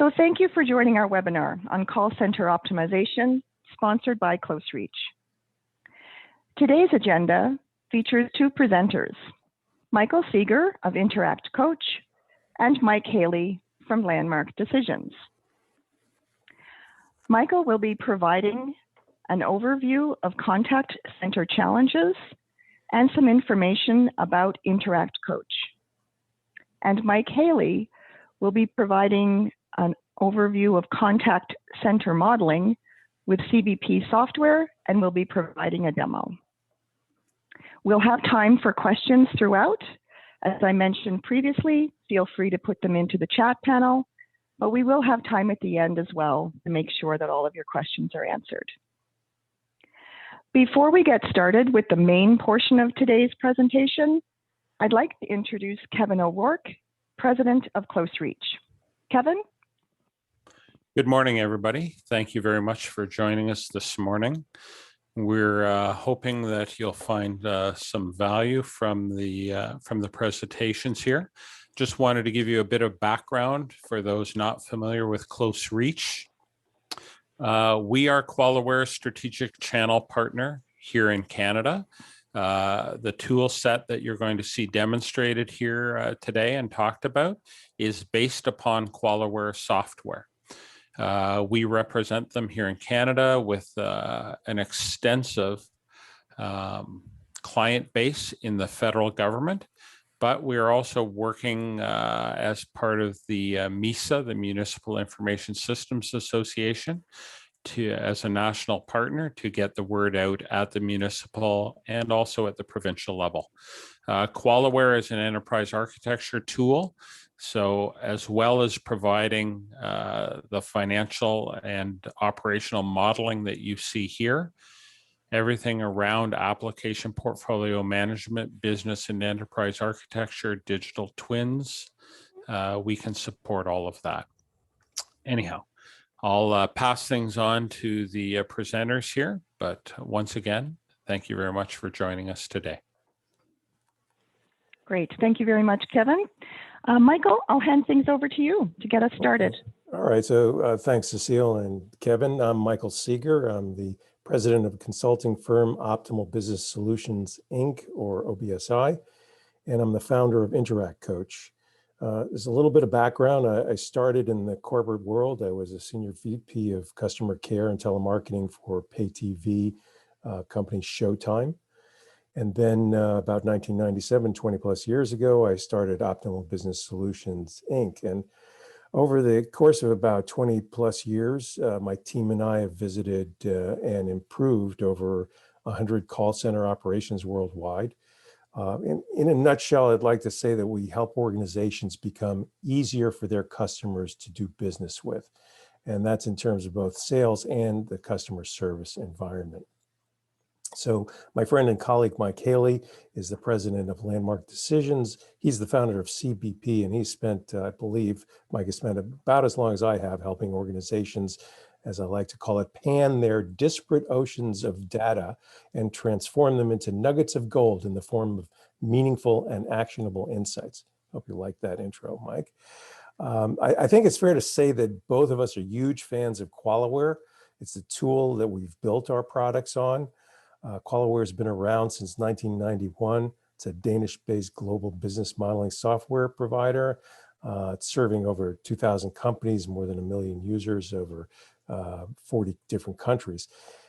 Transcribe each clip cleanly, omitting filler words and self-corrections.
So thank you for joining our webinar on call center optimization, sponsored by Close Reach. Today's agenda features two presenters, Michael Seeger of InteractCoach and Mike Haley from Landmark Decisions. Michael will be providing an overview of contact center challenges and some information about InteractCoach. And Mike Haley will be providing an overview of contact center modeling with Cbp software and will be providing a demo. We'll have time for questions throughout. As I mentioned previously, feel free to put them into the chat panel, but we will have time at the end as well to make sure that all of your questions are answered. Before we get started with the main portion of today's presentation, I'd like to introduce Kevin O'Rourke, President of Close Reach. Kevin? Good morning, everybody. Thank you very much for joining us this morning. We're hoping that you'll find some value from the presentations here. Just wanted to give you a bit of background for those not familiar with Close Reach. We are QualiWare's strategic channel partner here in Canada. The tool set that you're going to see demonstrated here today and talked about is based upon QualiWare software. We represent them here in Canada with an extensive client base in the federal government, but we are also working as part of the MISA, the Municipal Information Systems Association, as a national partner to get the word out at the municipal and also at the provincial level. QualiWare is an enterprise architecture tool. So as well as providing the financial and operational modeling that you see here, everything around application portfolio management, business and enterprise architecture, digital twins, we can support all of that. Anyhow, I'll pass things on to the presenters here, but once again, thank you very much for joining us today. Great, thank you very much, Kevin. Michael, I'll hand things over to you to get us started. All right, so thanks, Cecile and Kevin. I'm Michael Seeger. I'm the president of consulting firm Optimal Business Solutions, Inc., or OBSI, and I'm the founder of InteractCoach. There's a little bit of background. I started in the corporate world. I was a senior VP of customer care and telemarketing for pay TV company Showtime. And then about 1997, 20 plus years ago, I started Optimal Business Solutions, Inc. And over the course of about 20 plus years, my team and I have visited and improved over 100 call center operations worldwide. In a nutshell, I'd like to say that we help organizations become easier for their customers to do business with. And that's in terms of both sales and the customer service environment. So my friend and colleague, Mike Haley, is the president of Landmark Decisions. He's the founder of Cbp, and he's spent, I believe, Mike has spent about as long as I have helping organizations, as I like to call it, pan their disparate oceans of data and transform them into nuggets of gold in the form of meaningful and actionable insights. Hope you like that intro, Mike. I think it's fair to say that both of us are huge fans of QualiWare. It's a tool that we've built our products on. QualiWare has been around since 1991. It's a Danish-based global business modeling software provider. It's serving over 2,000 companies, more than 1 million users over 40 different countries.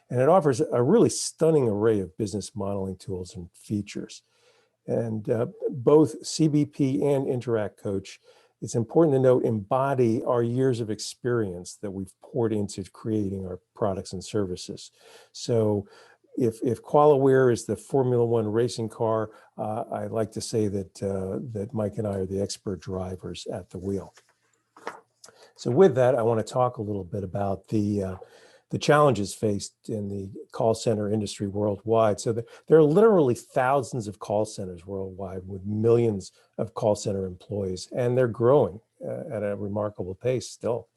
And it offers a really stunning array of business modeling tools and features. And both Cbp and InteractCoach, it's important to note, embody our years of experience that we've poured into creating our products and services. So if QualiWare is the Formula One racing car, I like to say that Mike and I are the expert drivers at the wheel. So with that, I want to talk a little bit about the challenges faced in the call center industry worldwide. So there are literally thousands of call centers worldwide with millions of call center employees, and they're growing at a remarkable pace still.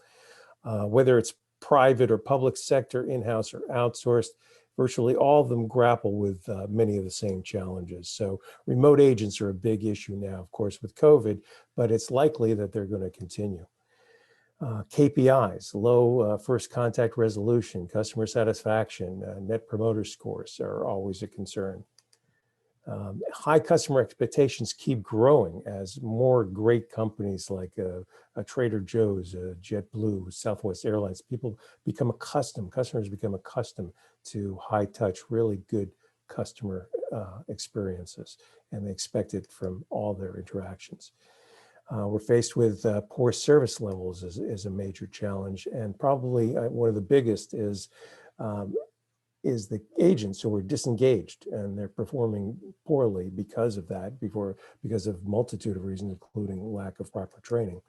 Whether it's private or public sector, in-house or outsourced, virtually all of them grapple with many of the same challenges. So remote agents are a big issue now, of course, with COVID, but it's likely that they're going to continue. KPIs, low first contact resolution, customer satisfaction, net promoter scores are always a concern. High customer expectations keep growing as more great companies like a Trader Joe's, JetBlue, Southwest Airlines, customers become accustomed to high touch, really good customer experiences, and they expect it from all their interactions. We're faced with poor service levels is a major challenge, and probably one of the biggest is the agents who are disengaged and they're performing poorly because of that, because of multitude of reasons, including lack of proper training.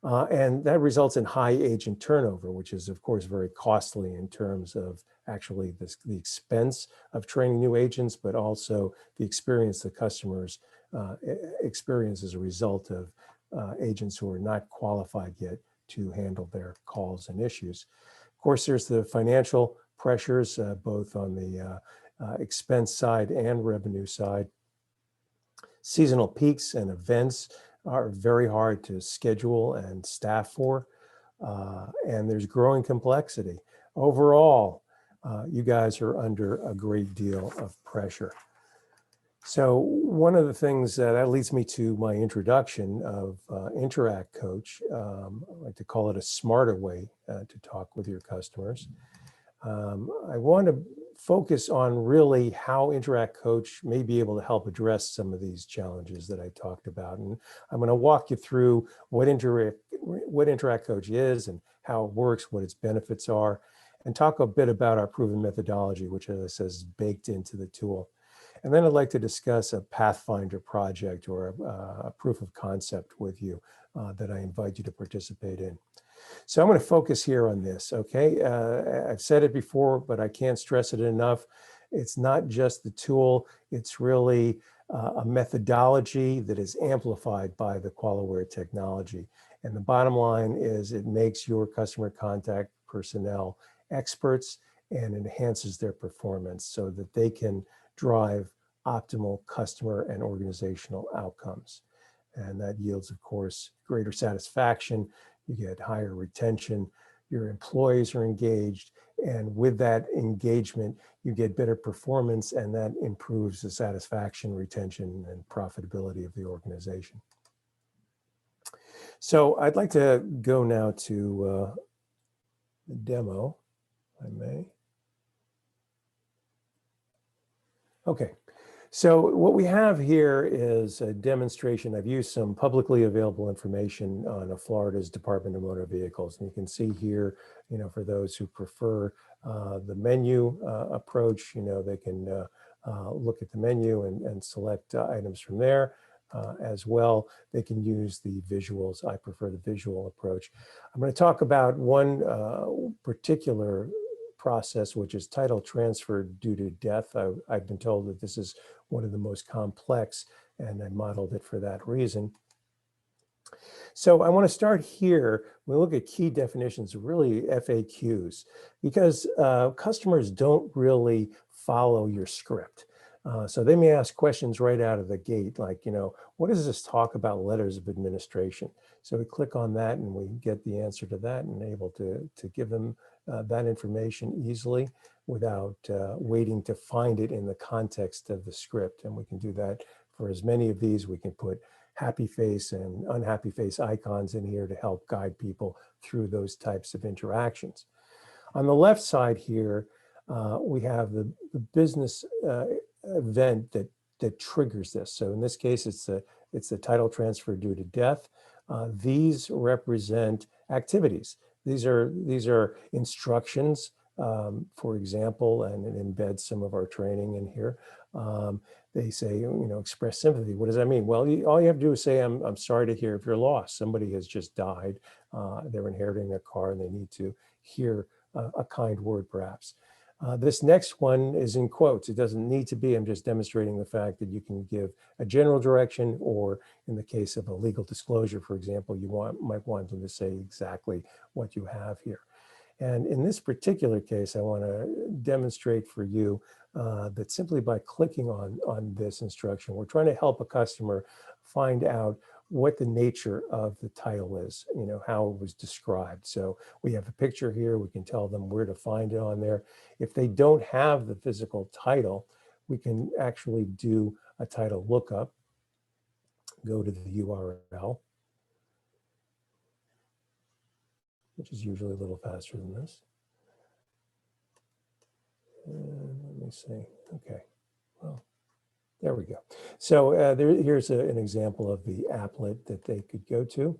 And that results in high agent turnover, which is of course very costly in terms of actually the expense of training new agents, but also the experience the customers experience as a result of agents who are not qualified yet to handle their calls and issues. Of course, there's the financial pressures, both on the expense side and revenue side. Seasonal peaks and events are very hard to schedule and staff for, and there's growing complexity. Overall, you guys are under a great deal of pressure. So one of the things that leads me to my introduction of InteractCoach, I like to call it a smarter way to talk with your customers. I want to focus on really how InteractCoach may be able to help address some of these challenges that I talked about. And I'm going to walk you through what InteractCoach is and how it works, what its benefits are, and talk a bit about our proven methodology, which, as I said, is baked into the tool. And then I'd like to discuss a Pathfinder project or a proof of concept with you that I invite you to participate in. So I'm going to focus here on this, okay? I've said it before, but I can't stress it enough. It's not just the tool, it's really a methodology that is amplified by the QualiWare technology. And the bottom line is it makes your customer contact personnel experts and enhances their performance so that they can drive optimal customer and organizational outcomes. And that yields, of course, greater satisfaction. You get higher retention, your employees are engaged, and with that engagement, you get better performance, and that improves the satisfaction, retention, and profitability of the organization. So I'd like to go now to the demo, if I may. Okay. So what we have here is a demonstration. I've used some publicly available information on Florida's Department of Motor Vehicles. And you can see here, for those who prefer the menu approach, they can look at the menu and select items from there. As well, they can use the visuals. I prefer the visual approach. I'm going to talk about one particular process, which is title transfer due to death. I've been told that this is one of the most complex, and I modeled it for that reason. So I want to start here. We look at key definitions, really FAQs, because customers don't really follow your script. So they may ask questions right out of the gate, like, what does this talk about letters of administration? So we click on that and we get the answer to that and able to give them that information easily without waiting to find it in the context of the script. And we can do that for as many of these. We can put happy face and unhappy face icons in here to help guide people through those types of interactions. On the left side here, we have the business event that triggers this. So in this case, it's the title transfer due to death. These represent activities. These are instructions, for example, and it embeds some of our training in here. They say, express sympathy. What does that mean? Well, all you have to do is say, I'm sorry to hear of your loss. Somebody has just died. They're inheriting a car and they need to hear a kind word, perhaps. This next one is in quotes. It doesn't need to be. I'm just demonstrating the fact that you can give a general direction, or in the case of a legal disclosure, for example, you might want them to say exactly what you have here. And in this particular case, I want to demonstrate for you that simply by clicking on this instruction, we're trying to help a customer find out what the nature of the title is, how it was described. So we have a picture here, we can tell them where to find it on there. If they don't have the physical title, we can actually do a title lookup, go to the URL, which is usually a little faster than this. And let me see, okay, well, there we go. So here's an example of the applet that they could go to.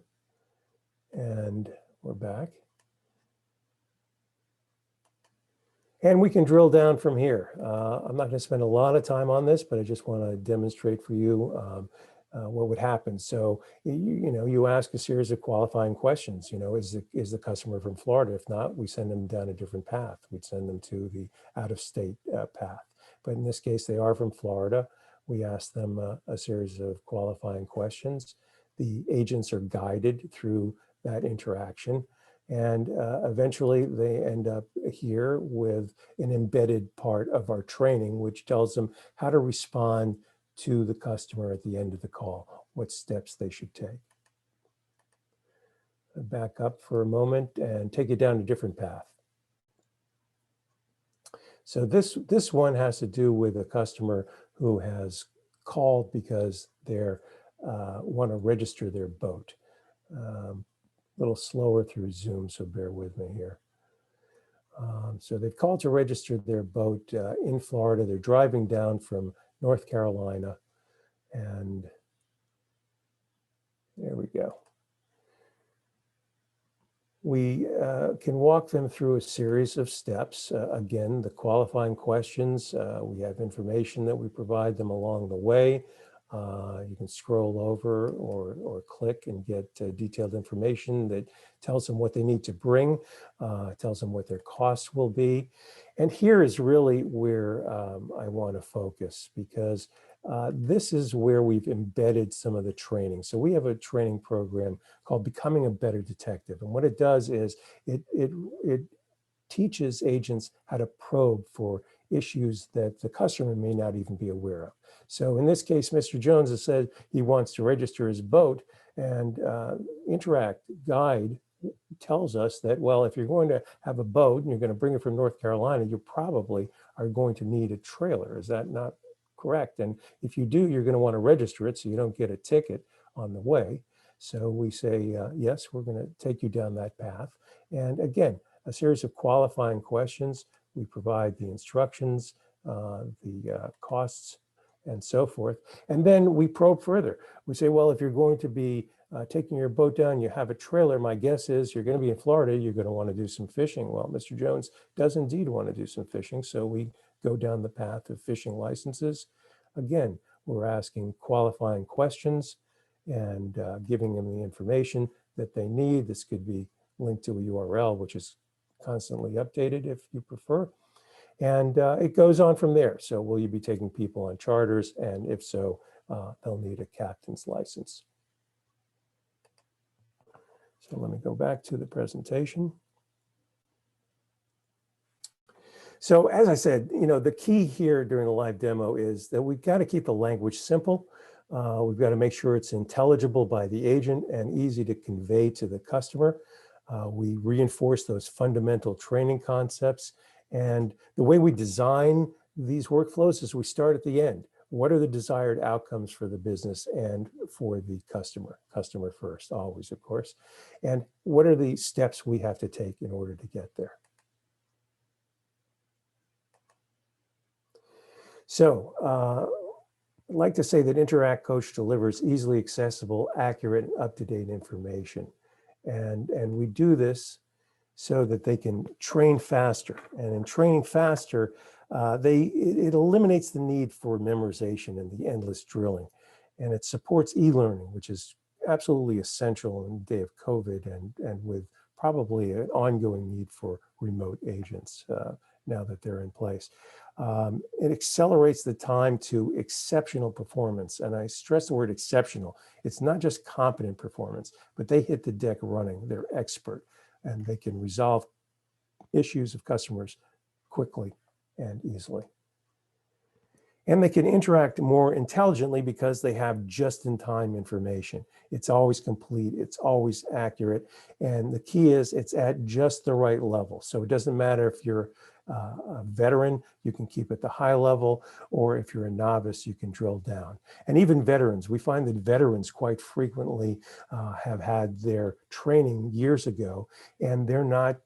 And we're back. And we can drill down from here. I'm not going to spend a lot of time on this, but I just want to demonstrate for you what would happen. So, you ask a series of qualifying questions. Is the customer from Florida? If not, we send them down a different path. We'd send them to the out-of-state path. But in this case, they are from Florida. We ask them a series of qualifying questions. The agents are guided through that interaction. And eventually they end up here with an embedded part of our training, which tells them how to respond to the customer at the end of the call, what steps they should take. Back up for a moment and take it down a different path. So this one has to do with a customer who has called because they want to register their boat. A little slower through Zoom, so bear with me here. So they've called to register their boat in Florida. They're driving down from North Carolina, and there we go. We can walk them through a series of steps. Again, the qualifying questions, we have information that we provide them along the way. You can scroll over or click and get detailed information that tells them what they need to bring, tells them what their costs will be. And here is really where I want to focus, because this is where we've embedded some of the training. So we have a training program called Becoming a Better Detective. And what it does is it teaches agents how to probe for issues that the customer may not even be aware of. So in this case, Mr. Jones has said he wants to register his boat, and Interact Guide tells us that, well, if you're going to have a boat and you're going to bring it from North Carolina, you probably are going to need a trailer. Is that not correct? And if you do, you're going to want to register it so you don't get a ticket on the way. So we say, yes, we're going to take you down that path. And again, a series of qualifying questions. We provide the instructions, the costs, and so forth. And then we probe further. We say, well, if you're going to be taking your boat down, you have a trailer, my guess is you're going to be in Florida, you're going to want to do some fishing. Well, Mr. Jones does indeed want to do some fishing, so we go down the path of fishing licenses. Again, we're asking qualifying questions and giving them the information that they need. This could be linked to a URL, which is constantly updated if you prefer. And it goes on from there. So will you be taking people on charters? And if so, they'll need a captain's license. So let me go back to the presentation. So as I said, the key here during the live demo is that we've got to keep the language simple. We've got to make sure it's intelligible by the agent and easy to convey to the customer. We reinforce those fundamental training concepts. And the way we design these workflows is we start at the end. What are the desired outcomes for the business and for the customer? Customer first, always, of course. And what are the steps we have to take in order to get there? So I'd like to say that InteractCoach delivers easily accessible, accurate, and up-to-date information. And we do this so that they can train faster. And in training faster, it eliminates the need for memorization and the endless drilling. And it supports e-learning, which is absolutely essential in the day of COVID and with probably an ongoing need for remote agents now that they're in place. It accelerates the time to exceptional performance. And I stress the word exceptional. It's not just competent performance, but they hit the deck running. They're expert, and they can resolve issues of customers quickly and easily. And they can interact more intelligently because they have just-in-time information. It's always complete, it's always accurate. And the key is it's at just the right level. So it doesn't matter if you're a veteran, you can keep at the high level, or if you're a novice, you can drill down. And even veterans, we find that veterans quite frequently have had their training years ago, and they're not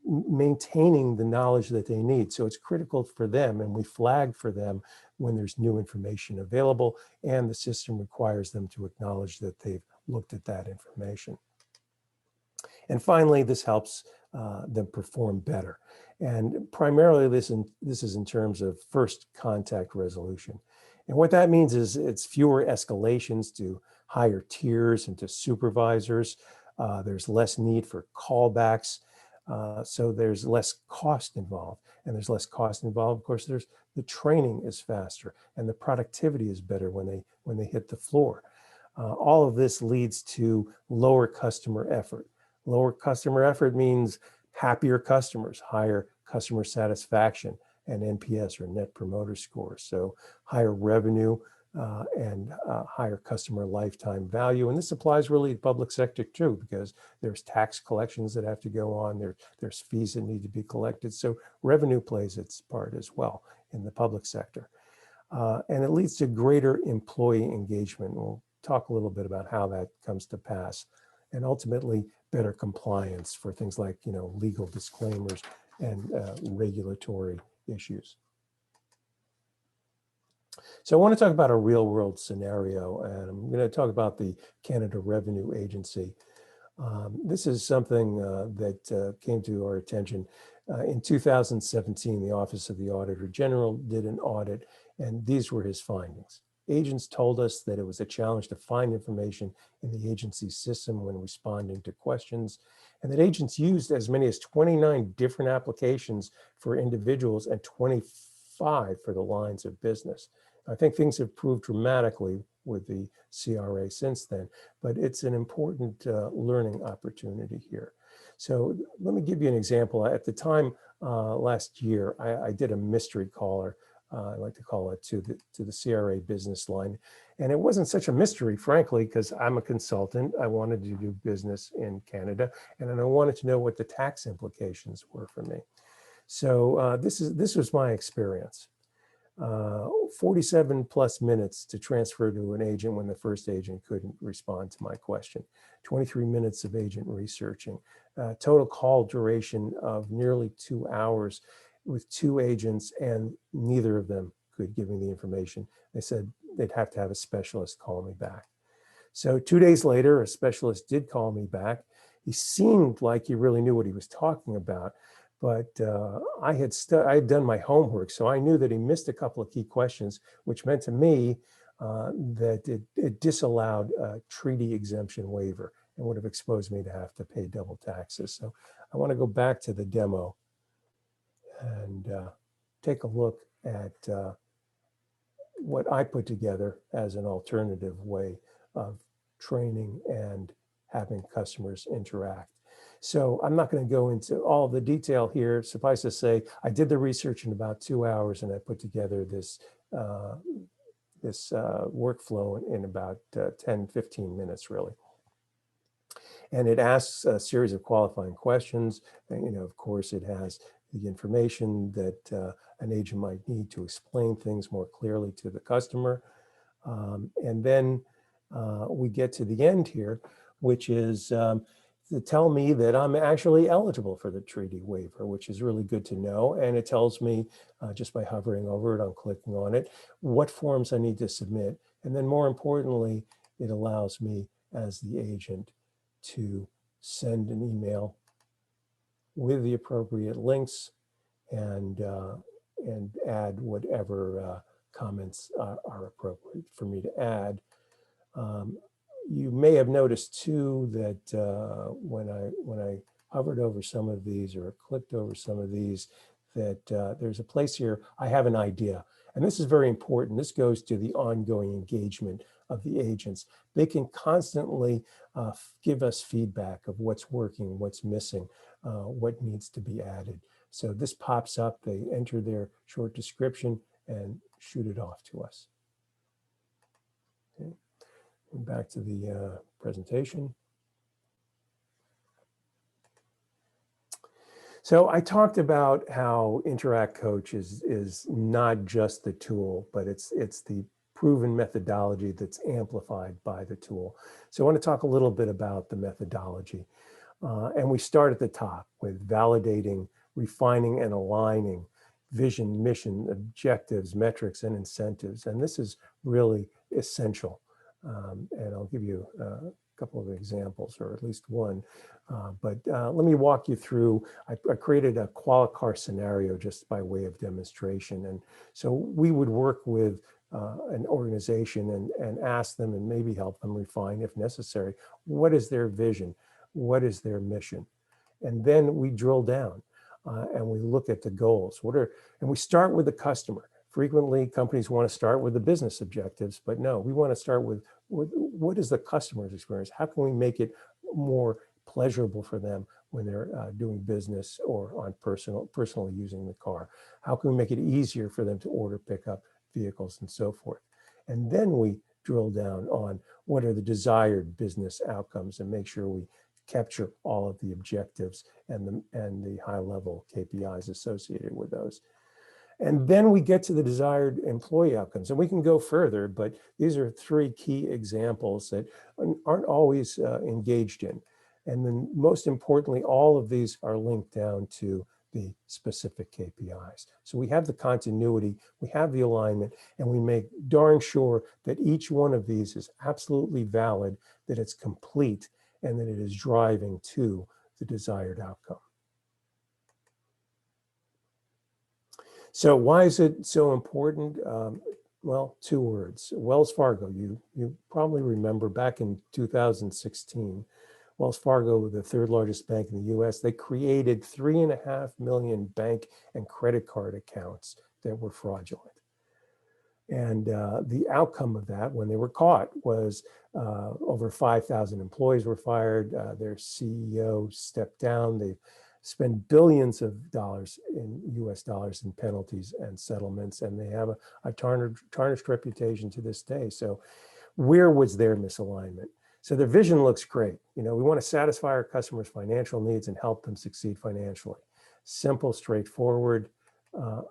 maintaining the knowledge that they need. So it's critical for them, and we flag for them when there's new information available, and the system requires them to acknowledge that they've looked at that information. And finally, this helps them perform better. And primarily this is in terms of first contact resolution. And what that means is it's fewer escalations to higher tiers and to supervisors. There's less need for callbacks. So there's less cost involved. And there's less cost involved. Of course, the training is faster and the productivity is better when they hit the floor. All of this leads to lower customer effort. Lower customer effort means happier customers, higher customer satisfaction and NPS, or Net Promoter Score. So higher revenue and higher customer lifetime value. And this applies really to public sector too, because there's tax collections that have to go on, there's fees that need to be collected. So revenue plays its part as well in the public sector. And it leads to greater employee engagement. We'll talk a little bit about how that comes to pass. And ultimately, better compliance for things like, legal disclaimers and regulatory issues. So I want to talk about a real world scenario, and I'm going to talk about the Canada Revenue Agency. This is something that came to our attention. In 2017, the Office of the Auditor General did an audit, and these were his findings. Agents told us that it was a challenge to find information in the agency's system when responding to questions, and that agents used as many as 29 different applications for individuals and 25 for the lines of business. I think things have improved dramatically with the CRA since then, but it's an important learning opportunity here. So let me give you an example. At the time last year, I did a mystery caller, I like to call it, to the CRA business line. And it wasn't such a mystery, frankly, because I'm a consultant. I wanted to do business in Canada, and then I wanted to know what the tax implications were for me. So this was my experience. 47 plus minutes to transfer to an agent when the first agent couldn't respond to my question. 23 minutes of agent researching. Total call duration of nearly 2 hours with 2 agents, and neither of them could give me the information. They said they'd have to have a specialist call me back. So 2 days later, a specialist did call me back. He seemed like he really knew what he was talking about, but I had done my homework, so I knew that he missed a couple of key questions, which meant to me that it disallowed a treaty exemption waiver and would have exposed me to have to pay double taxes. So I want to go back to the demo and take a look at what I put together as an alternative way of training and having customers interact. So I'm not going to go into all the detail here. Suffice to say, I did the research in about 2 hours, and I put together this workflow in about 10, 15 minutes, really. And it asks a series of qualifying questions. And, of course, it has the information that an agent might need to explain things more clearly to the customer. And then we get to the end here, which is to tell me that I'm actually eligible for the treaty waiver, which is really good to know. And it tells me, just by hovering over it, I'm clicking on it, what forms I need to submit. And then more importantly, it allows me as the agent to send an email with the appropriate links and add whatever comments are appropriate for me to add. You may have noticed too that when I hovered over some of these or clicked over some of these, that there's a place here, I have an idea. And this is very important. This goes to the ongoing engagement of the agents. They can constantly give us feedback of what's working, what's missing, what needs to be added. So this pops up, they enter their short description, and shoot it off to us. Okay. And back to the presentation. So I talked about how InteractCoach is not just the tool, but it's the proven methodology that's amplified by the tool. So I want to talk a little bit about the methodology. And we start at the top with validating, refining, and aligning vision, mission, objectives, metrics, and incentives. And this is really essential. And I'll give you a couple of examples, or at least one. But let me walk you through. I created a qualicar scenario just by way of demonstration. And so we would work with an organization and ask them, and maybe help them refine if necessary, what is their vision? What is their mission? And then we drill down and we look at the goals. And we start with the customer. Frequently, companies want to start with the business objectives, but no, we want to start with what is the customer's experience? How can we make it more pleasurable for them when they're doing business or on personally using the car? How can we make it easier for them to order, pick up vehicles, and so forth? And then we drill down on what are the desired business outcomes and make sure we capture all of the objectives and the high-level KPIs associated with those. And then we get to the desired employee outcomes. And we can go further, but these are three key examples that aren't always engaged in. And then most importantly, all of these are linked down to the specific KPIs. So we have the continuity, we have the alignment, and we make darn sure that each one of these is absolutely valid, that it's complete, and that it is driving to the desired outcome. So why is it so important? Well, two words. Wells Fargo, you probably remember back in 2016, Wells Fargo, the third largest bank in the US, they created 3.5 million bank and credit card accounts that were fraudulent. And the outcome of that, when they were caught, was over 5,000 employees were fired. Their CEO stepped down. They spent billions of dollars in US dollars in penalties and settlements, and they have a tarnished reputation to this day. So where was their misalignment? So their vision looks great. We want to satisfy our customers' financial needs and help them succeed financially. Simple, straightforward,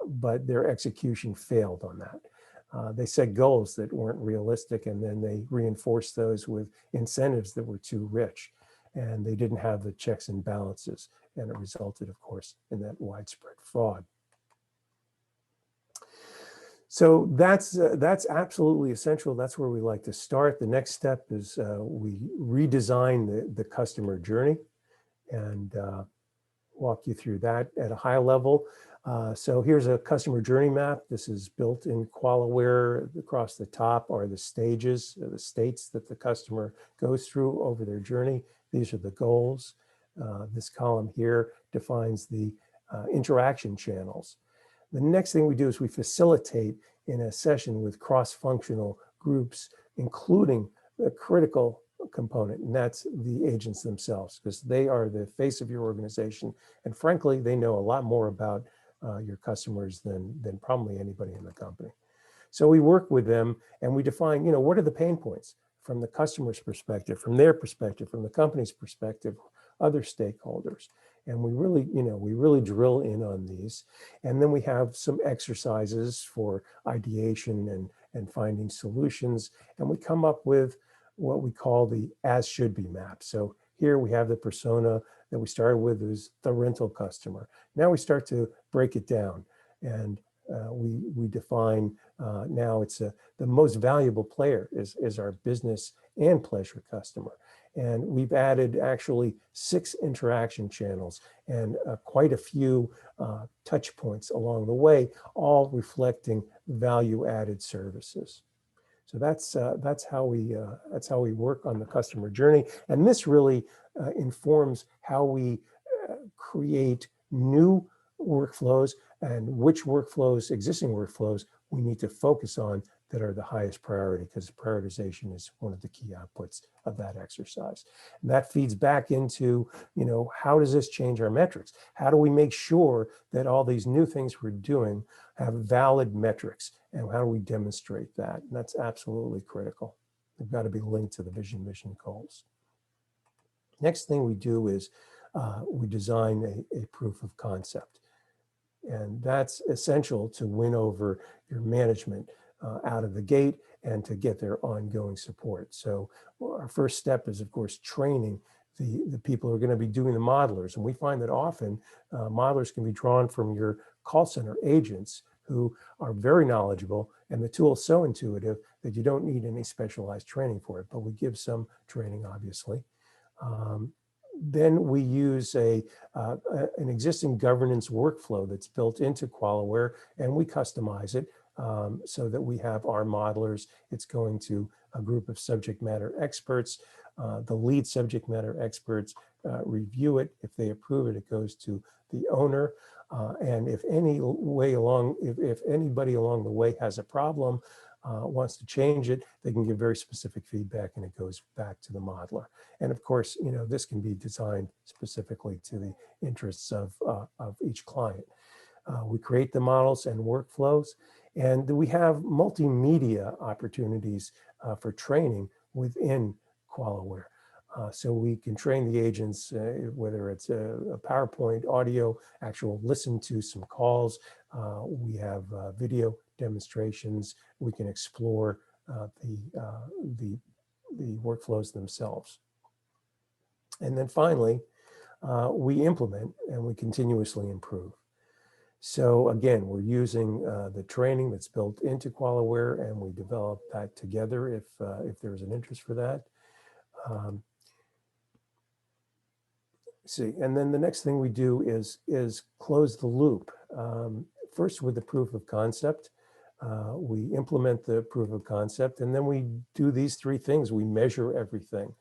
but their execution failed on that. They set goals that weren't realistic, and then they reinforced those with incentives that were too rich. And they didn't have the checks and balances. And it resulted, of course, in that widespread fraud. So that's absolutely essential. That's where we like to start. The next step is we redesign the customer journey and walk you through that at a high level. So here's a customer journey map. This is built in QualiWare. Across the top are the stages, the states that the customer goes through over their journey. These are the goals. This column here defines the interaction channels. The next thing we do is we facilitate in a session with cross-functional groups, including the critical component, and that's the agents themselves, because they are the face of your organization. And frankly, they know a lot more about your customers than probably anybody in the company. So we work with them and we define, what are the pain points from the customer's perspective, from their perspective, from the company's perspective, other stakeholders. And we really drill in on these. And then we have some exercises for ideation and finding solutions. And we come up with what we call the as should be map. So here we have the persona that we started with, is the rental customer. Now we start to break it down, and we define now it's the most valuable player is our business and pleasure customer. And we've added actually 6 interaction channels and quite a few touch points along the way, all reflecting value-added services. So that's how we work on the customer journey, and this really informs how we create new workflows and which workflows, existing workflows, we need to focus on that are the highest priority, because prioritization is one of the key outputs of that exercise. And that feeds back into, how does this change our metrics? How do we make sure that all these new things we're doing have valid metrics And how do we demonstrate that? And that's absolutely critical. They've got to be linked to the vision, mission, goals. Next thing we do is we design a proof of concept. And that's essential to win over your management out of the gate and to get their ongoing support. So our first step is, of course, training the people who are going to be doing the modelers. And we find that often modelers can be drawn from your call center agents who are very knowledgeable, and the tool is so intuitive that you don't need any specialized training for it, but we give some training, obviously. Then we use an existing governance workflow that's built into QualiWare, and we customize it so that we have our modelers. It's going to a group of subject matter experts. The lead subject matter experts review it. If they approve it, it goes to the owner. And if anybody along the way has a problem, wants to change it, they can give very specific feedback, and it goes back to the modeler. And of course, this can be designed specifically to the interests of each client. We create the models and workflows, and we have multimedia opportunities for training within QualiWare. So we can train the agents, whether it's a PowerPoint, audio, actual listen to some calls. We have video demonstrations. We can explore the workflows themselves. And then finally, we implement and we continuously improve. So again, we're using the training that's built into QualiWare, and we develop that together if there's an interest for that. See, and then the next thing we do is close the loop. First with the proof of concept, we implement the proof of concept, and then we do these three things. We measure everything.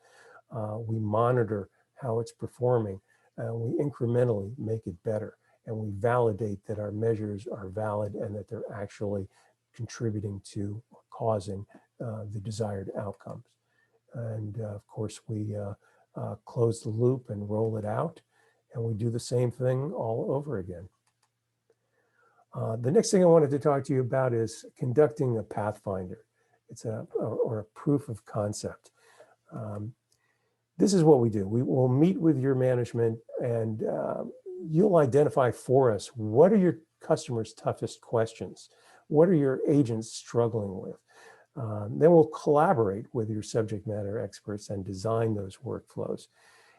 We monitor how it's performing. We incrementally make it better, and we validate that our measures are valid and that they're actually contributing to or causing the desired outcomes. And of course, we close the loop and roll it out, and we do the same thing all over again. The next thing I wanted to talk to you about is conducting a Pathfinder. It's a proof of concept. This is what we do. We will meet with your management, and you'll identify for us, what are your customers' toughest questions? What are your agents struggling with? Then we'll collaborate with your subject matter experts and design those workflows.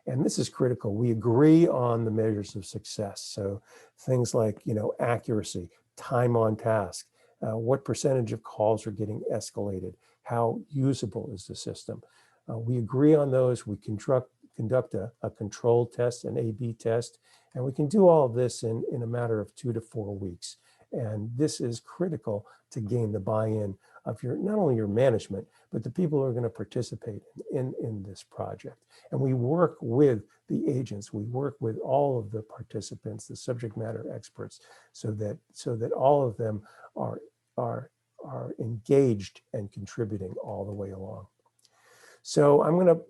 And this is critical. We agree on the measures of success. So things like, accuracy, time on task, what percentage of calls are getting escalated, how usable is the system. We agree on those. We conduct a control test, an A/B test, and we can do all of this in a matter of 2 to 4 weeks. And this is critical to gain the buy-in of not only your management, but the people who are going to participate in this project. And we work with the agents, we work with all of the participants, the subject matter experts, so that all of them are engaged and contributing all the way along. So I'm going to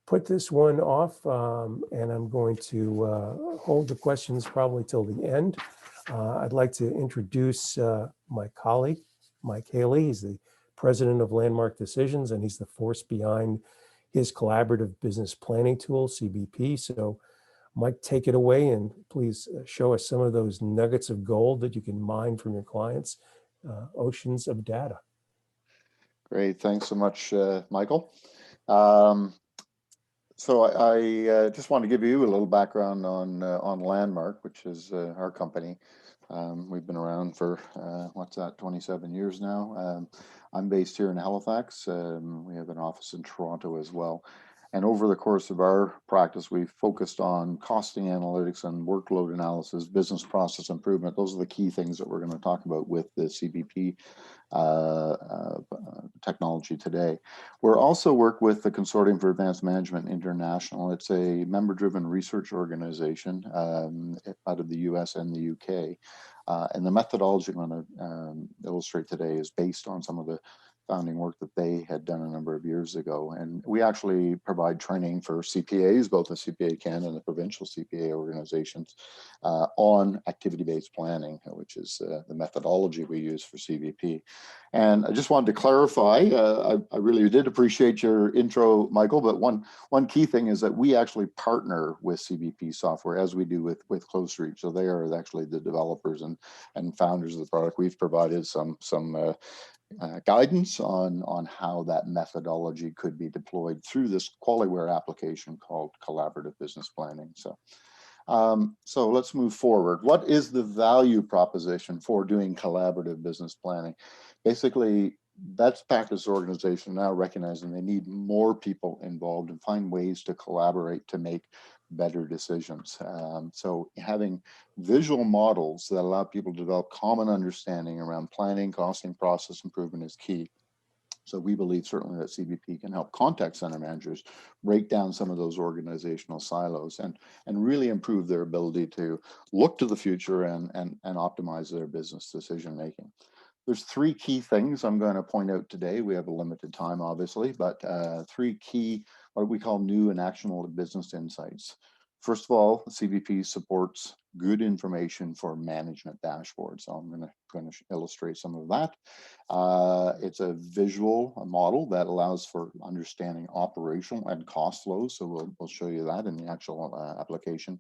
put this one off, and I'm going to hold the questions probably till the end. I'd like to introduce my colleague, Mike Haley. He's the president of Landmark Decisions, and he's the force behind his collaborative business planning tool, CBP. So Mike, take it away, and please show us some of those nuggets of gold that you can mine from your clients' oceans of data. Great, thanks so much, Michael. So I just want to give you a little background on Landmark, which is our company. We've been around for, 27 years now. I'm based here in Halifax. We have an office in Toronto as well. And over the course of our practice, we've focused on costing analytics and workload analysis, business process improvement. Those are the key things that we're going to talk about with the CBP technology today. We're also work with the Consortium for Advanced Management International. It's a member-driven research organization out of the US and the UK. And the methodology I'm going to illustrate today is based on some of the founding work that they had done a number of years ago. And we actually provide training for CPAs, both the CPA Canada and the provincial CPA organizations, on activity-based planning, which is the methodology we use for CBP. And I just wanted to clarify, I really did appreciate your intro, Michael, but one key thing is that we actually partner with CBP software, as we do with Close Reach. So they are actually the developers and founders of the product. We've provided some guidance on how that methodology could be deployed through this QualiWare application called Collaborative Business Planning. So let's move forward. What is the value proposition for doing collaborative business planning? Basically, best practice organizations now recognizing they need more people involved and find ways to collaborate to make better decisions. So having visual models that allow people to develop common understanding around planning, costing, process improvement is key. So we believe certainly that CBP can help contact center managers break down some of those organizational silos and really improve their ability to look to the future and optimize their business decision making. There's three key things I'm going to point out today. We have a limited time, obviously, but three key, what we call new and actionable business insights. First of all, CBP supports good information for management dashboards. So I'm going to illustrate some of that. It's a visual model that allows for understanding operational and cost flows. So we'll show you that in the actual application.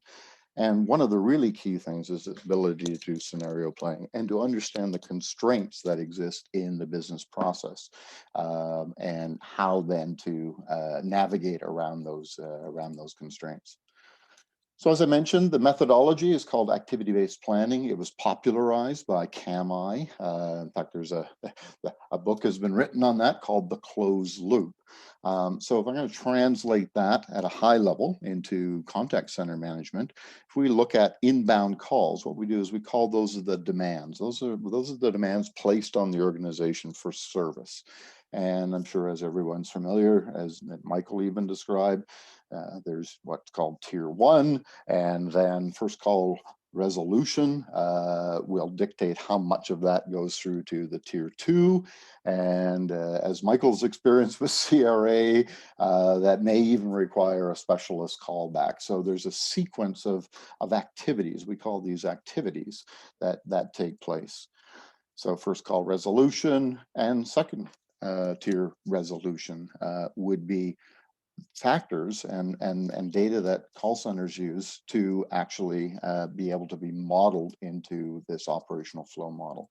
And one of the really key things is the ability to do scenario playing and to understand the constraints that exist in the business process and how then to navigate around those constraints. So as I mentioned, the methodology is called activity-based planning. It was popularized by CAMI. In fact, there's a book has been written on that called The Closed Loop. So if I'm going to translate that at a high level into contact center management, if we look at inbound calls, what we do is we call those the demands. Those are the demands placed on the organization for service. And I'm sure as everyone's familiar, as Michael even described, there's what's called tier 1, and then first call resolution will dictate how much of that goes through to the tier 2. And as Michael's experience with CRA, that may even require a specialist callback. So there's a sequence of activities, we call these activities, that take place. So first call resolution and second tier resolution would be factors and data that call centers use to actually be able to be modeled into this operational flow model.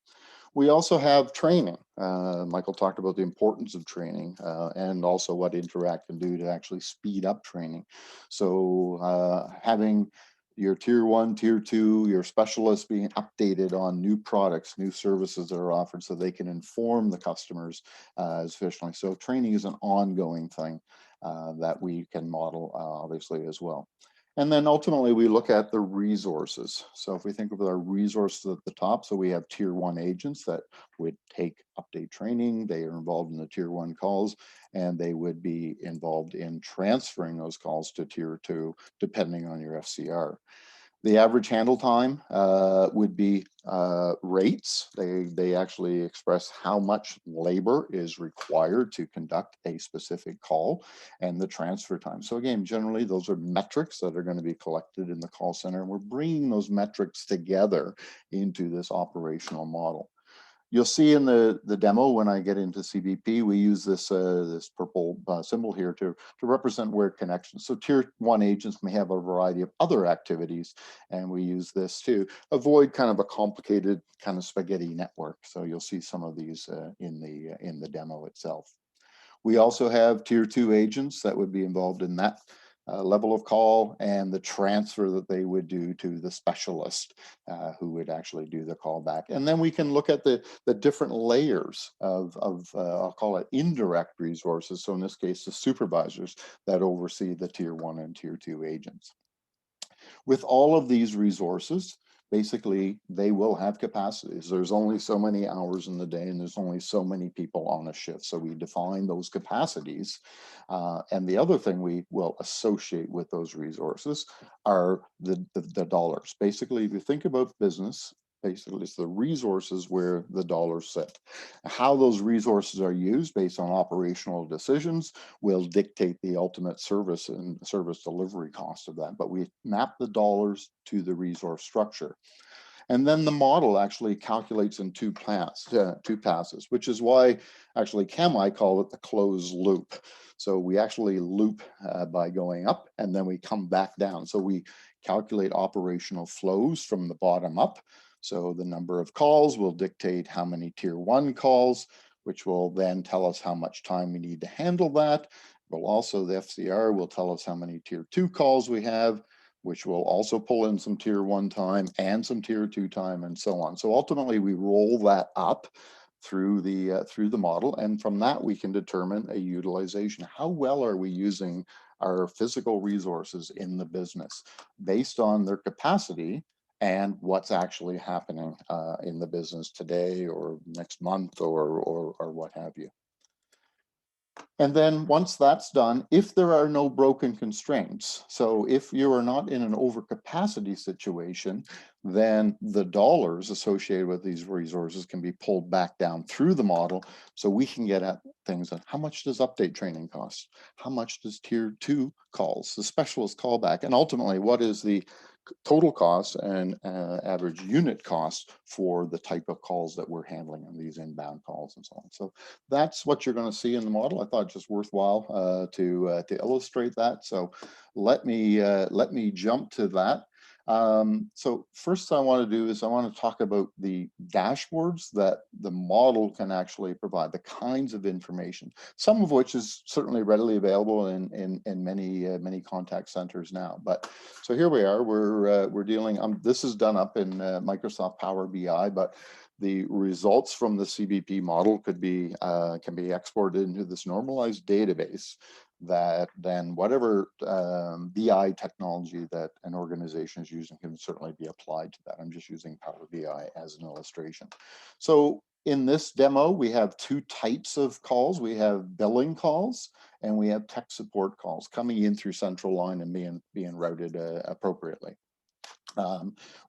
We also have training. Michael talked about the importance of training and also what Interact can do to actually speed up training. So having your tier 1, tier 2, your specialists being updated on new products, new services that are offered so they can inform the customers as efficiently. So training is an ongoing thing that we can model obviously as well. And then ultimately we look at the resources. So if we think of our resources at the top, so we have tier 1 agents that would take update training. They are involved in the tier 1 calls, and they would be involved in transferring those calls to tier 2, depending on your FCR. The average handle time would be rates. They actually express how much labor is required to conduct a specific call and the transfer time. So again, generally, those are metrics that are going to be collected in the call center. And we're bringing those metrics together into this operational model. You'll see in the demo when I get into CBP, we use this purple symbol here to represent where connections. So tier 1 agents may have a variety of other activities, and we use this to avoid kind of a complicated kind of spaghetti network. So you'll see some of these in the demo itself. We also have tier 2 agents that would be involved in that level of call and the transfer that they would do to the specialist who would actually do the callback. And then we can look at the different layers of I'll call it indirect resources. So in this case, the supervisors that oversee the tier 1 and tier 2 agents. With all of these resources, basically, they will have capacities. There's only so many hours in the day, and there's only so many people on a shift. So we define those capacities. And the other thing we will associate with those resources are the dollars. Basically, if you think about business, basically it's the resources where the dollars sit. How those resources are used based on operational decisions will dictate the ultimate service and service delivery cost of that. But we map the dollars to the resource structure. And then the model actually calculates in two passes, which is why actually I call it the closed loop. So we actually loop by going up and then we come back down. So we calculate operational flows from the bottom up. So the number of calls will dictate how many tier 1 calls, which will then tell us how much time we need to handle that. Well, also the FCR will tell us how many tier 2 calls we have, which will also pull in some tier 1 time and some tier 2 time and so on. So ultimately we roll that up through the model, and from that we can determine a utilization. How well are we using our physical resources in the business based on their capacity and what's actually happening in the business today or next month or what have you. And then once that's done, if there are no broken constraints, so if you are not in an overcapacity situation, then the dollars associated with these resources can be pulled back down through the model so we can get at things like how much does update training cost? How much does tier 2 calls, the specialist callback, and ultimately what is the total cost and average unit cost for the type of calls that we're handling on these inbound calls and so on. So that's what you're going to see in the model. I thought it just worthwhile to illustrate that. So let me jump to that. So first I want to do is I want to talk about the dashboards that the model can actually provide, the kinds of information, some of which is certainly readily available in many contact centers now. But so here we are, we're dealing, this is done up in Microsoft Power BI, but the results from the CBP model can be exported into this normalized database that then whatever BI technology that an organization is using can certainly be applied to that. I'm just using Power BI as an illustration. So in this demo, we have two types of calls. We have billing calls and we have tech support calls coming in through central line and being routed appropriately.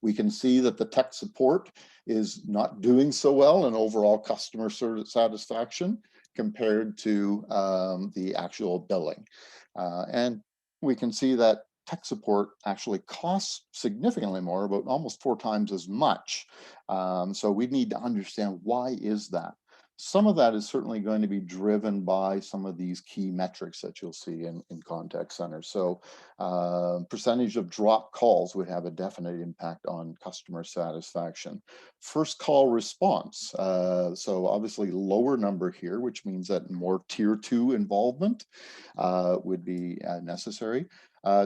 We can see that the tech support is not doing so well in overall customer satisfaction compared to the actual billing. And we can see that tech support actually costs significantly more, about almost 4 times as much. So we need to understand why is that. Some of that is certainly going to be driven by some of these key metrics that you'll see in contact centers. So percentage of drop calls would have a definite impact on customer satisfaction. First call response. So obviously lower number here, which means that more tier 2 involvement would be necessary.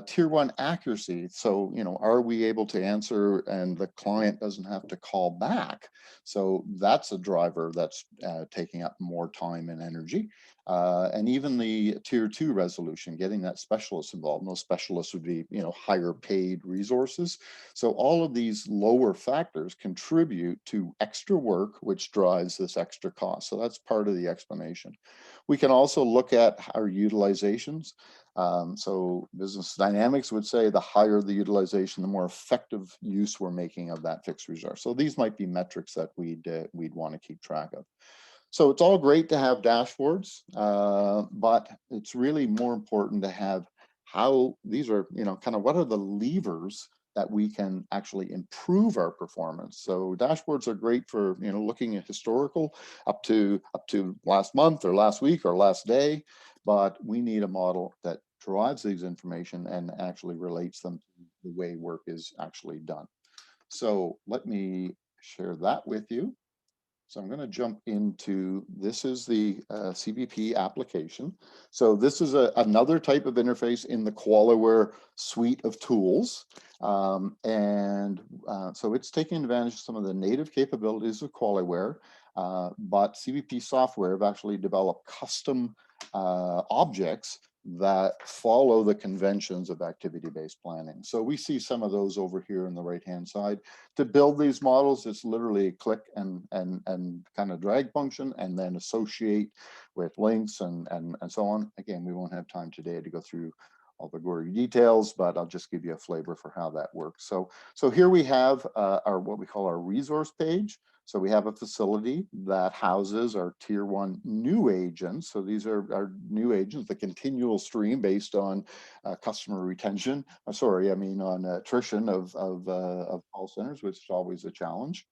Tier 1 accuracy. So, are we able to answer and the client doesn't have to call back? So that's a driver that's taking up more time and energy. And even the tier 2 resolution, getting that specialist involved. And those specialists would be, higher paid resources. So all of these lower factors contribute to extra work, which drives this extra cost. So that's part of the explanation. We can also look at our utilizations. So business dynamics would say the higher the utilization, the more effective use we're making of that fixed resource. So these might be metrics that we'd want to keep track of. So it's all great to have dashboards, but it's really more important to have how these are, kind of what are the levers that we can actually improve our performance. So dashboards are great for, looking at historical up to last month or last week or last day, but we need a model that drives these information and actually relates them to the way work is actually done. So let me share that with you. So I'm going to jump into, this is the Cbp application. So this is another type of interface in the QualiWare suite of tools. So it's taking advantage of some of the native capabilities of QualiWare, but Cbp software have actually developed custom objects that follow the conventions of activity-based planning. So we see some of those over here on the right-hand side. To build these models, it's literally a click and kind of drag function, and then associate with links and so on. Again, we won't have time today to go through all the gory details, but I'll just give you a flavor for how that works. So here we have our what we call our resource page. So we have a facility that houses our tier 1 new agents. So these are our new agents, the continual stream based on customer retention. On attrition of call centers, which is always a challenge.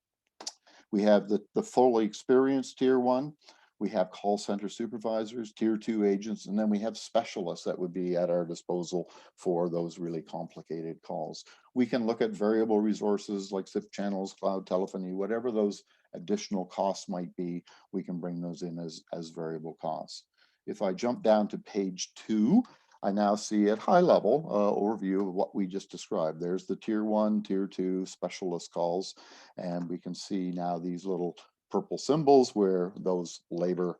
We have the fully experienced tier 1. We have call center supervisors, tier 2 agents, and then we have specialists that would be at our disposal for those really complicated calls. We can look at variable resources like SIP channels, cloud telephony, whatever those additional costs might be, we can bring those in as variable costs. If I jump down to page 2, I now see at high level overview of what we just described. There's the tier 1, tier 2 specialist calls, and we can see now these little purple symbols where those labor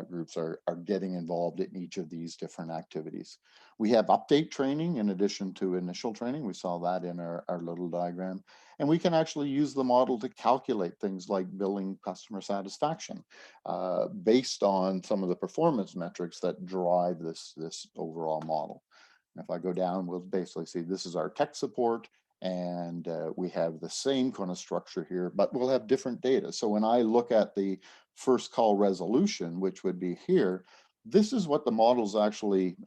groups are getting involved in each of these different activities. We have update training in addition to initial training. We saw that in our little diagram. And we can actually use the model to calculate things like billing customer satisfaction based on some of the performance metrics that drive this overall model. And if I go down, we'll basically see this is our tech support. And we have the same kind of structure here, but we'll have different data. So when I look at the first call resolution, which would be here, this is what the model's actually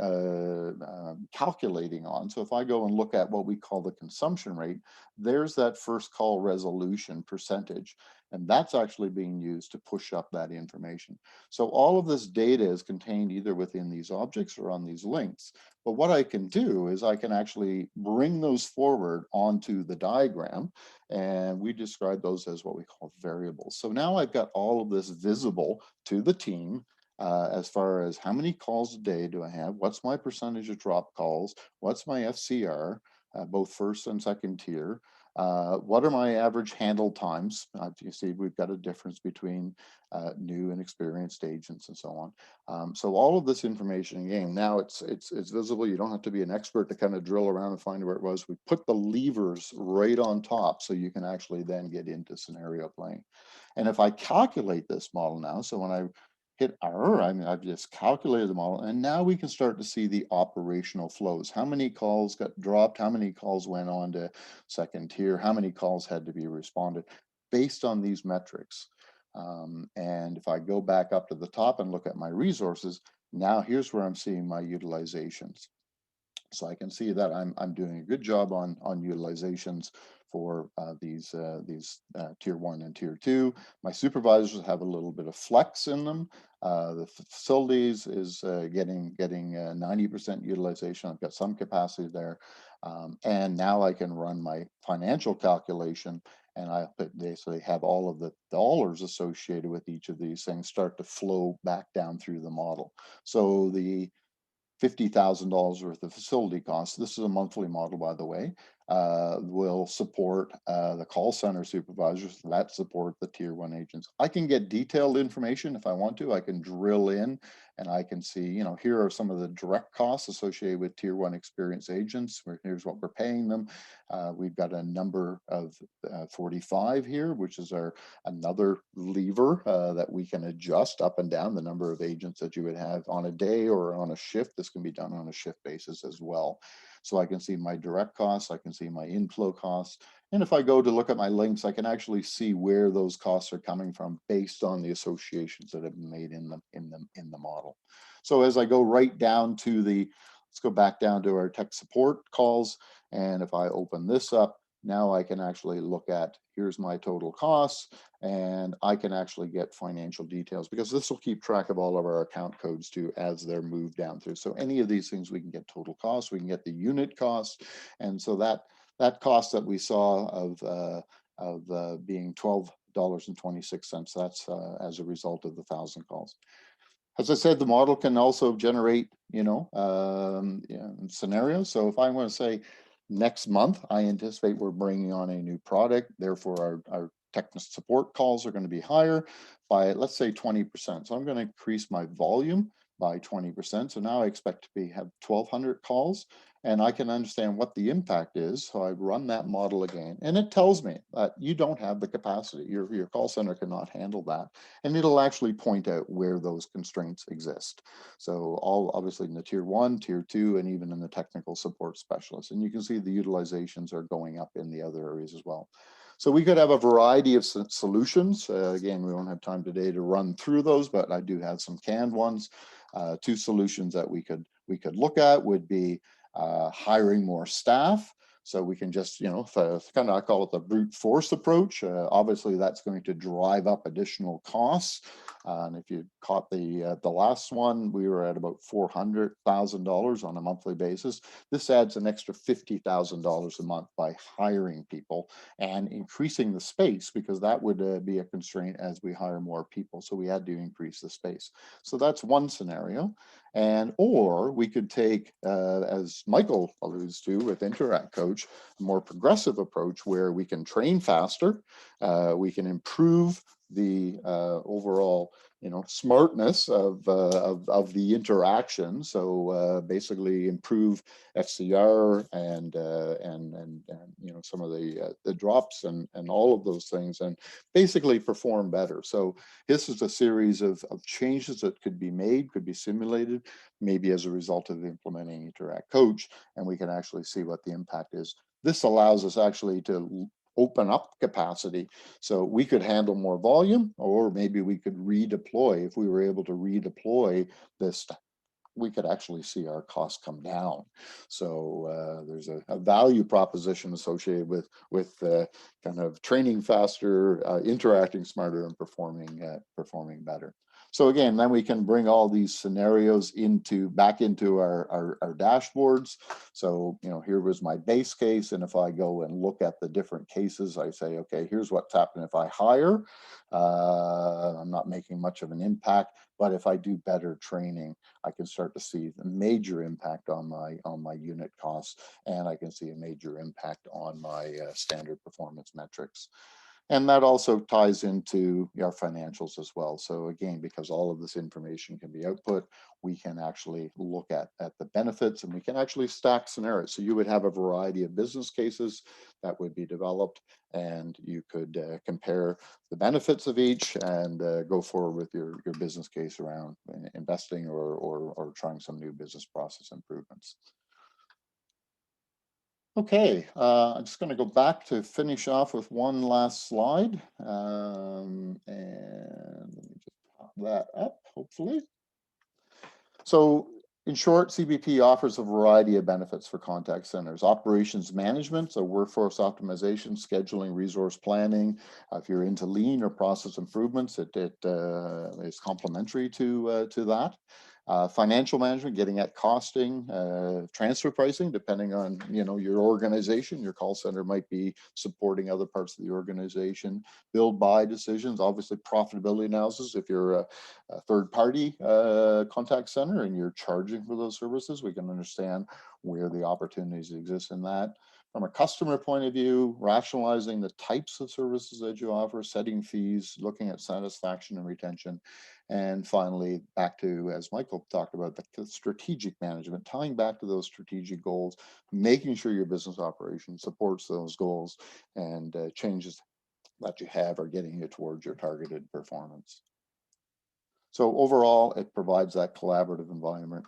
calculating on. So if I go and look at what we call the consumption rate, there's that first call resolution percentage. And that's actually being used to push up that information. So all of this data is contained either within these objects or on these links. But what I can do is I can actually bring those forward onto the diagram, and we describe those as what we call variables. So now I've got all of this visible to the team as far as how many calls a day do I have, what's my percentage of drop calls, what's my FCR, both first and second tier, what are my average handle times? You see, we've got a difference between new and experienced agents and so on. So all of this information, again, now it's visible. You don't have to be an expert to kind of drill around and find where it was. We put the levers right on top so you can actually then get into scenario playing. And if I calculate this model now, so when I hit error, I've just calculated the model, and now we can start to see the operational flows. How many calls got dropped? How many calls went on to second tier? How many calls had to be responded based on these metrics? And if I go back up to the top and look at my resources, now here's where I'm seeing my utilizations. So I can see that I'm doing a good job on utilizations for these tier 1 and tier 2. My supervisors have a little bit of flex in them. The facilities is getting 90% utilization. I've got some capacity there. And now I can run my financial calculation, and I basically have all of the dollars associated with each of these things start to flow back down through the model. So the $50,000 worth of facility costs, this is a monthly model, by the way, will support the call center supervisors that support the tier 1 agents. I can get detailed information if I want to. I can drill in and I can see, here are some of the direct costs associated with tier 1 experienced agents. Here's what we're paying them. We've got a number of 45 here, which is another lever that we can adjust up and down the number of agents that you would have on a day or on a shift. This can be done on a shift basis as well. So I can see my direct costs, I can see my inflow costs. And if I go to look at my links, I can actually see where those costs are coming from based on the associations that have been made in the model. So as I go right down to let's go back down to our tech support calls. And if I open this up, now I can actually look at, here's my total costs, and I can actually get financial details because this will keep track of all of our account codes too as they're moved down through. So any of these things, we can get total costs, we can get the unit cost. And so that cost that we saw of being $12.26, that's as a result of the 1,000 calls. As I said, the model can also generate, scenarios. So if I want to say, next month, I anticipate we're bringing on a new product. Therefore, our technical support calls are going to be higher by, let's say, 20%. So I'm going to increase my volume by 20%. So now I expect to have 1,200 calls, and I can understand what the impact is. So I run that model again, and it tells me that you don't have the capacity. Your call center cannot handle that. And it'll actually point out where those constraints exist. So all obviously in the tier 1, tier 2, and even in the technical support specialists. And you can see the utilizations are going up in the other areas as well. So we could have a variety of solutions. Again, we don't have time today to run through those, but I do have some canned ones. 2 solutions that we could look at would be hiring more staff. So we can just, you know, kind of, I call it the brute force approach. Obviously, that's going to drive up additional costs. And if you caught the last one, we were at about $400,000 on a monthly basis. This adds an extra $50,000 a month by hiring people and increasing the space, because that would be a constraint as we hire more people. So we had to increase the space. So that's one scenario. And or we could take, as Michael alludes to with InteractCoach, a more progressive approach where we can train faster, we can improve the overall, you know, smartness of the interaction. So basically improve FCR and you know, some of the drops and all of those things, and basically perform better. So this is a series of changes that could be made, could be simulated, maybe as a result of implementing InteractCoach, and we can actually see what the impact is. This allows us actually to open up capacity, so we could handle more volume, or maybe we could redeploy. If we were able to redeploy this, we could actually see our costs come down. So there's a value proposition associated with kind of training faster, interacting smarter, and performing better. So again, then we can bring all these scenarios back into our dashboards. So, you know, here was my base case, and if I go and look at the different cases, I say, okay, here's what's happening if I hire. I'm not making much of an impact, but if I do better training, I can start to see the major impact on my unit costs, and I can see a major impact on my standard performance metrics. And that also ties into our financials as well. So again, because all of this information can be output, we can actually look at the benefits, and we can actually stack scenarios. So you would have a variety of business cases that would be developed, and you could compare the benefits of each and go forward with your business case around investing or trying some new business process improvements. Okay, I'm just going to go back to finish off with one last slide, and let me just pop that up, hopefully. So in short, CBP offers a variety of benefits for contact centers: operations management, so workforce optimization, scheduling, resource planning. If you're into lean or process improvements, it is complementary to that. Financial management, getting at costing, transfer pricing, depending on, you know, your organization. Your call center might be supporting other parts of the organization. Build buy decisions, obviously profitability analysis. If you're a third party contact center and you're charging for those services, we can understand where the opportunities exist in that. From a customer point of view, rationalizing the types of services that you offer, setting fees, looking at satisfaction and retention. And finally, back to, as Michael talked about, the strategic management, tying back to those strategic goals, making sure your business operation supports those goals, and changes that you have are getting you towards your targeted performance. So overall, it provides that collaborative environment,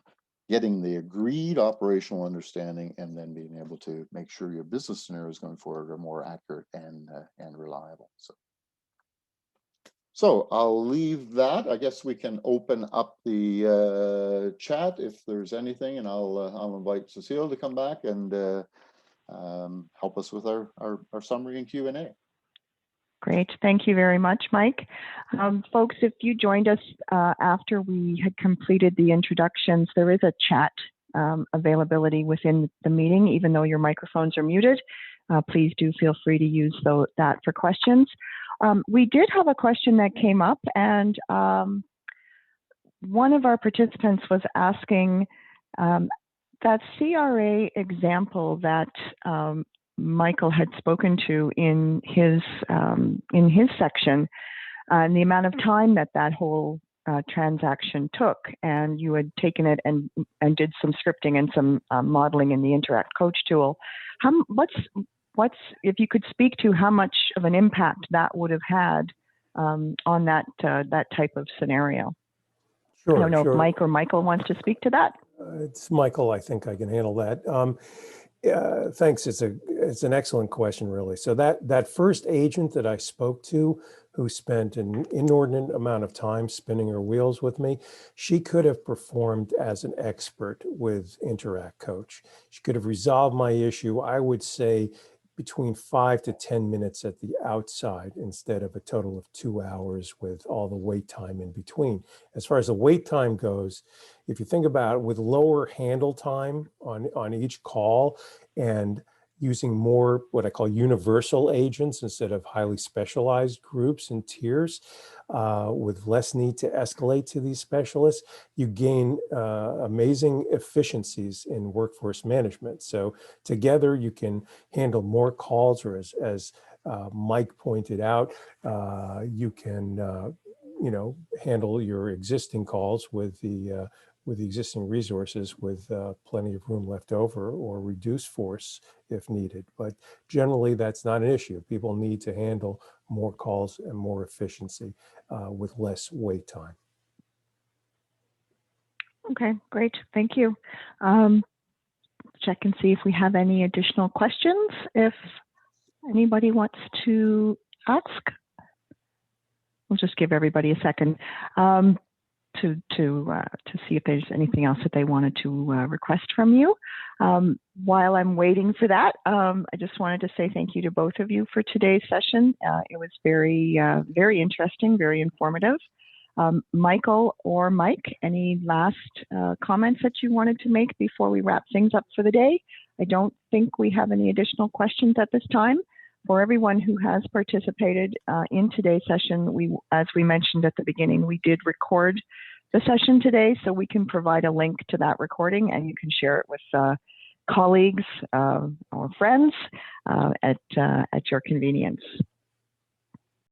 getting the agreed operational understanding, and then being able to make sure your business scenarios going forward are more accurate and reliable. So I'll leave that. I guess we can open up the chat if there's anything, and I'll invite Cecile to come back and help us with our summary and Q&A. Great. Thank you very much, Mike. Folks, if you joined us after we had completed the introductions, there is a chat availability within the meeting, even though your microphones are muted. Please do feel free to use that for questions. We did have a question that came up, and one of our participants was asking that CRA example that Michael had spoken to in his section, and the amount of time that whole transaction took, and you had taken it and did some scripting and some modeling in the InteractCoach tool. What's if you could speak to how much of an impact that would have had on that type of scenario? Sure, I don't know sure. if Mike or Michael wants to speak to that. It's Michael. I think I can handle that. Thanks. It's an excellent question, really. So that first agent that I spoke to, who spent an inordinate amount of time spinning her wheels with me, she could have performed as an expert with InteractCoach. She could have resolved my issue, I would say, between 5 to 10 minutes at the outside, instead of a total of 2 hours with all the wait time in between. As far as the wait time goes, if you think about it, with lower handle time on each call and using more what I call universal agents instead of highly specialized groups and tiers, with less need to escalate to these specialists, you gain amazing efficiencies in workforce management. So together you can handle more calls, or as Mike pointed out, you can handle your existing calls with the existing resources, with plenty of room left over, or reduce force if needed. But generally, that's not an issue. People need to handle more calls and more efficiency with less wait time. Okay, great. Thank you. Check and see if we have any additional questions. If anybody wants to ask, we'll just give everybody a second to see if there's anything else that they wanted to request from you. While I'm waiting for that, I just wanted to say thank you to both of you for today's session. It was very, very interesting, very informative. Michael or Mike, any last comments that you wanted to make before we wrap things up for the day? I don't think we have any additional questions at this time. For everyone who has participated in today's session, as we mentioned at the beginning, we did record the session today, so we can provide a link to that recording, and you can share it with colleagues or friends at your convenience.